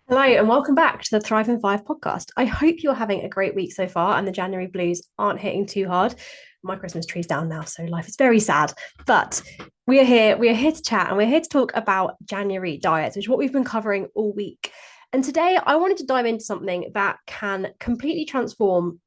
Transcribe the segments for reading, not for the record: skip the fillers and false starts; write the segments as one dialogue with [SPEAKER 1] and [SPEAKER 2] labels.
[SPEAKER 1] Hello and welcome back to the Thrive and Five podcast. I hope you're having a great week so far and the January blues aren't hitting too hard. My Christmas tree's down now, so life is very sad. But we are here to chat and we're here to talk about January diets, which is what we've been covering all week. And today I wanted to dive into something that can completely transform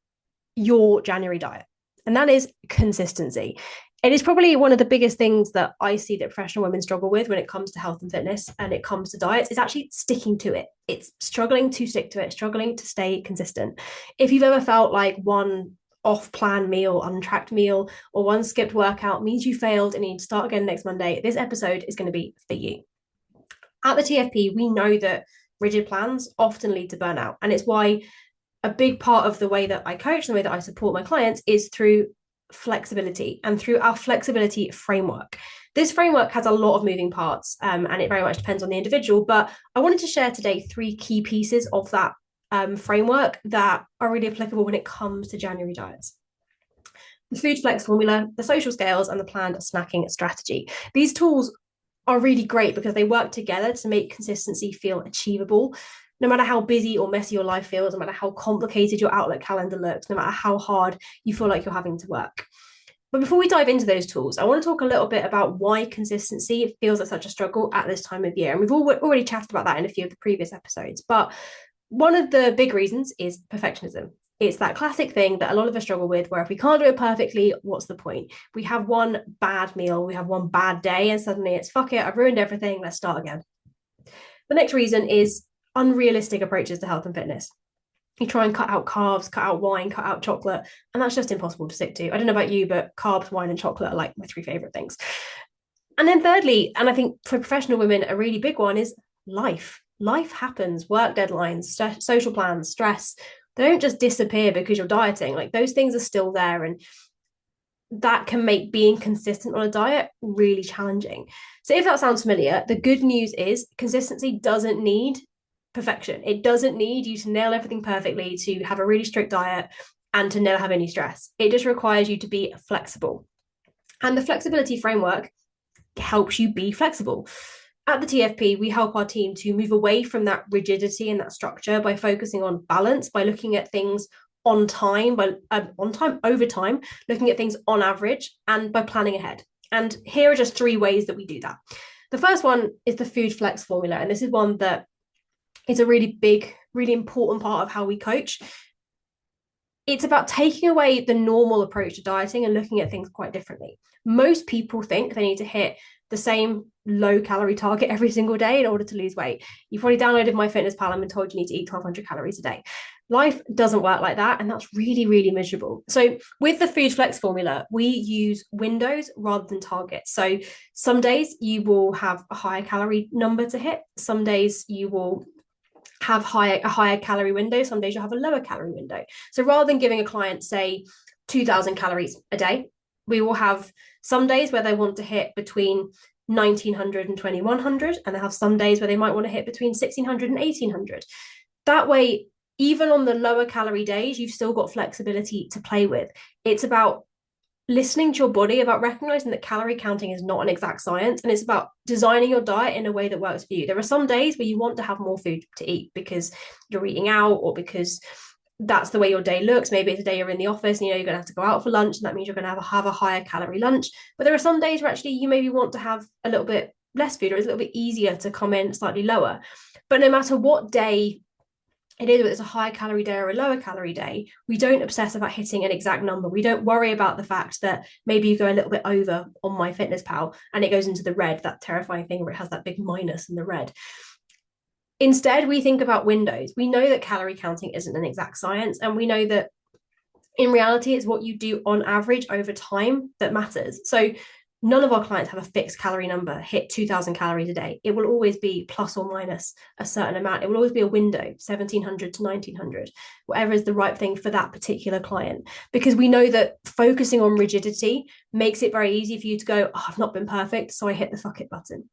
[SPEAKER 1] your January diet, and that is consistency. It is probably one of the biggest things that I see that professional women struggle with when it comes to health and fitness and it comes to diets is actually sticking to it. It's struggling to stick to it, struggling to stay consistent. If you've ever felt like one off plan meal, untracked meal, or one skipped workout means you failed and you need to start again next Monday, this episode is going to be for you. At the TFP, we know that rigid plans often lead to burnout. And it's why a big part of the way that I coach and the way that I support my clients is through flexibility and through our flexibility framework. This framework has a lot of moving parts and it very much depends on the individual. But I wanted to share today three key pieces of that framework that are really applicable when it comes to January diets: the food flex formula, the social scales, and the planned snacking strategy. These tools are really great because they work together to make consistency feel achievable. No matter how busy or messy your life feels, no matter how complicated your Outlook calendar looks, no matter how hard you feel like you're having to work. But before we dive into those tools, I want to talk a little bit about why consistency feels like such a struggle at this time of year. And we've already chatted about that in a few of the previous episodes. But one of the big reasons is perfectionism. It's that classic thing that a lot of us struggle with, where if we can't do it perfectly, what's the point? We have one bad meal, we have one bad day, and suddenly it's fuck it, I've ruined everything, let's start again. The next reason is unrealistic approaches to health and fitness. You try and cut out carbs, cut out wine, cut out chocolate, and that's just impossible to stick to. I don't know about you, but carbs, wine, and chocolate are like my three favorite things. And then thirdly, and I think for professional women, a really big one is life. Life happens, work deadlines, social plans, stress. They don't just disappear because you're dieting. Like those things are still there. And that can make being consistent on a diet really challenging. So if that sounds familiar, the good news is consistency doesn't need perfection. It doesn't need you to nail everything perfectly, to have a really strict diet, and to never have any stress. It just requires you to be flexible. And the flexibility framework helps you be flexible. At the TFP, we help our team to move away from that rigidity and that structure by focusing on balance, by looking at things on time, over time, looking at things on average, and by planning ahead. And here are just three ways that we do that. The first one is the food flex formula. And this is one that is a really big, really important part of how we coach. It's about taking away the normal approach to dieting and looking at things quite differently. Most people think they need to hit the same low calorie target every single day in order to lose weight. You've probably downloaded MyFitnessPal and been told you need to eat 1,200 calories a day. Life doesn't work like that, and that's really, really miserable. So with the food flex formula, we use windows rather than targets. So some days you will have a higher calorie number to hit. Some days you will have a higher calorie window. Some days you'll have a lower calorie window. So rather than giving a client, say, 2,000 calories a day, we will have some days where they want to hit between 1,900 and 2,100, and they have some days where they might want to hit between 1,600 and 1,800. That way, even on the lower calorie days, you've still got flexibility to play with. It's about listening to your body, about recognizing that calorie counting is not an exact science, and it's about designing your diet in a way that works for you. There are some days where you want to have more food to eat because you're eating out or because that's the way your day looks. Maybe it's a day you're in the office and you're going to have to go out for lunch, and that means you're going to have a higher calorie lunch. But there are some days where actually you maybe want to have a little bit less food, or it's a little bit easier to come in slightly lower. But no matter what day it is, whether it's a high calorie day or a lower calorie day, we don't obsess about hitting an exact number. We don't worry about the fact that maybe you go a little bit over on MyFitnessPal and it goes into the red, that terrifying thing where it has that big minus in the red. Instead, we think about windows. We know that calorie counting isn't an exact science, and we know that in reality, it's what you do on average over time that matters. So none of our clients have a fixed calorie number, hit 2,000 calories a day. It will always be plus or minus a certain amount. It will always be a window, 1,700 to 1,900, whatever is the right thing for that particular client. Because we know that focusing on rigidity makes it very easy for you to go, oh, I've not been perfect, so I hit the fuck it button.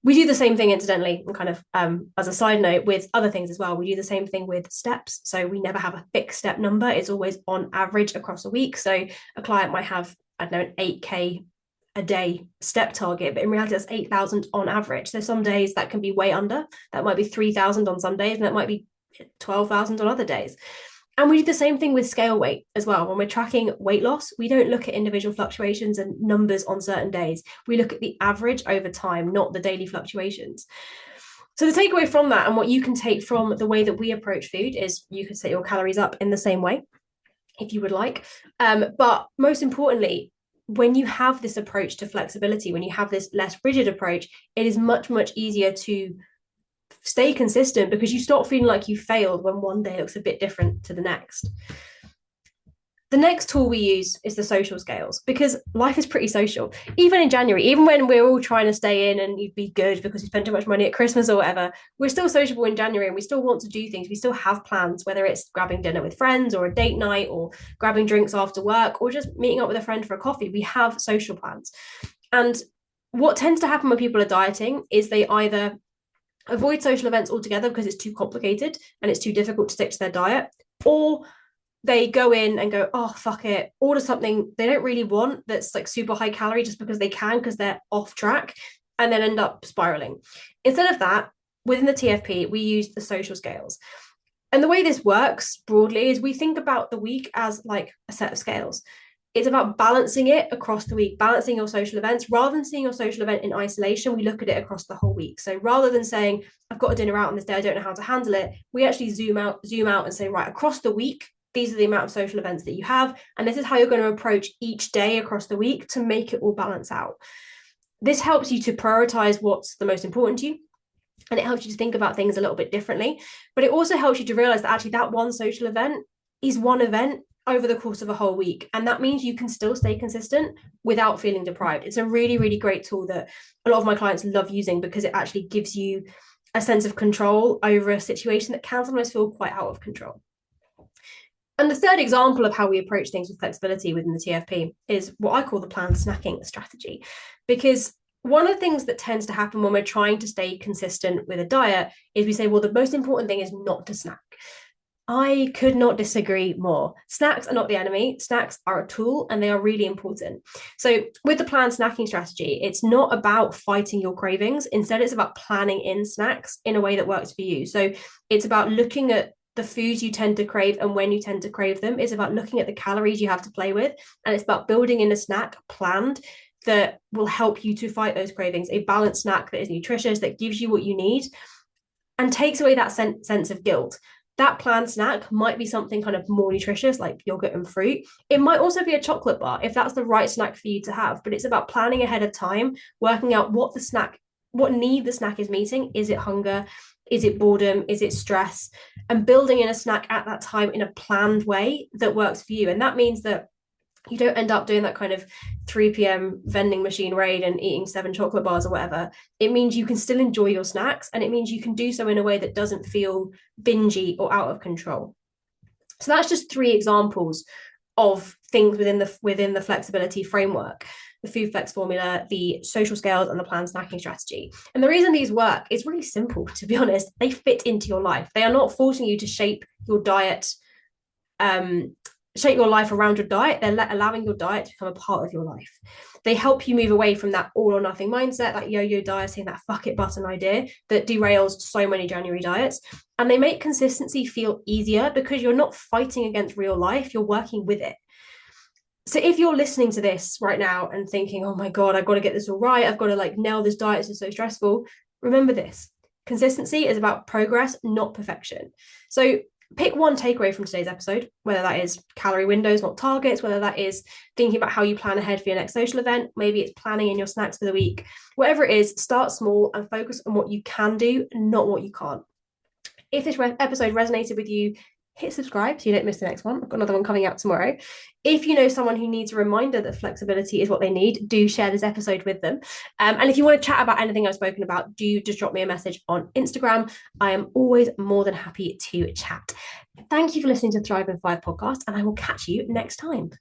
[SPEAKER 1] We do the same thing, incidentally, and kind of as a side note, with other things as well. We do the same thing with steps. So we never have a fixed step number. It's always on average across a week. So a client might have, I don't know, an 8K a day step target, but in reality that's 8,000 on average. So some days that can be way under. That might be 3,000 on some days, and that might be 12,000 on other days. And we do the same thing with scale weight as well. When we're tracking weight loss, we don't look at individual fluctuations and numbers on certain days. We look at the average over time, not the daily fluctuations. So the takeaway from that, and what you can take from the way that we approach food, is you could set your calories up in the same way if you would like. But most importantly, when you have this approach to flexibility, when you have this less rigid approach, it is much, much easier to stay consistent because you stop feeling like you failed when one day looks a bit different to the next. The next tool we use is the social scales, because life is pretty social. Even in January, even when we're all trying to stay in and you'd be good because we spend too much money at Christmas or whatever, we're still sociable in January and we still want to do things. We still have plans, whether it's grabbing dinner with friends or a date night or grabbing drinks after work or just meeting up with a friend for a coffee. We have social plans. And what tends to happen when people are dieting is they either avoid social events altogether because it's too complicated and it's too difficult to stick to their diet, or they go in and go, oh, fuck it, order something they don't really want that's like super high calorie just because they can, because they're off track, and then end up spiraling. Instead of that, within the TFP, we use the social scales. And the way this works broadly is we think about the week as like a set of scales. It's about balancing it across the week, balancing your social events. Rather than seeing your social event in isolation, we look at it across the whole week. So rather than saying, I've got a dinner out on this day, I don't know how to handle it, we actually zoom out and say, right, across the week, these are the amount of social events that you have, and this is how you're going to approach each day across the week to make it all balance out. This helps you to prioritize what's the most important to you, and it helps you to think about things a little bit differently. But it also helps you to realize that actually that one social event is one event over the course of a whole week, and that means you can still stay consistent without feeling deprived. It's a really, really great tool that a lot of my clients love using because it actually gives you a sense of control over a situation that can sometimes feel quite out of control. And the third example of how we approach things with flexibility within the TFP is what I call the planned snacking strategy. Because one of the things that tends to happen when we're trying to stay consistent with a diet is we say, well, the most important thing is not to snack. I could not disagree more. Snacks are not the enemy. Snacks are a tool and they are really important. So with the planned snacking strategy, it's not about fighting your cravings. Instead, it's about planning in snacks in a way that works for you. So it's about looking at the foods you tend to crave and when you tend to crave them. It's about looking at the calories you have to play with. And it's about building in a snack planned that will help you to fight those cravings. A balanced snack that is nutritious, that gives you what you need and takes away that sense of guilt. That planned snack might be something kind of more nutritious, like yogurt and fruit. It might also be a chocolate bar if that's the right snack for you to have, but it's about planning ahead of time, working out what need the snack is meeting. Is it hunger? Is it boredom? Is it stress? And building in a snack at that time in a planned way that works for you. And that means that you don't end up doing that kind of 3 p.m. vending machine raid and eating 7 chocolate bars or whatever. It means you can still enjoy your snacks, and it means you can do so in a way that doesn't feel bingey or out of control. So that's just 3 examples of things within the flexibility framework: the food flex formula, the social scales, and the planned snacking strategy. And the reason these work is really simple, to be honest. They fit into your life. They are not forcing you to shape your diet, shape your life around your diet. They're allowing your diet to become a part of your life. They help you move away from that all or nothing mindset, that yo-yo dieting, that fuck it button idea that derails so many January diets. And they make consistency feel easier because you're not fighting against real life, you're working with it. So if you're listening to this right now and thinking, oh my God, I've got to get this all right, I've got to like nail this diet, this is so stressful, remember this: consistency is about progress, not perfection. So pick one takeaway from today's episode, whether that is calorie windows, not targets, whether that is thinking about how you plan ahead for your next social event, maybe it's planning in your snacks for the week. Whatever it is, start small and focus on what you can do, not what you can't. If this episode resonated with you, hit subscribe so you don't miss the next one. I've got another one coming out tomorrow. If you know someone who needs a reminder that flexibility is what they need, do share this episode with them. And if you want to chat about anything I've spoken about, do just drop me a message on Instagram. I am always more than happy to chat. Thank you for listening to the Thrive in 5 podcast, and I will catch you next time.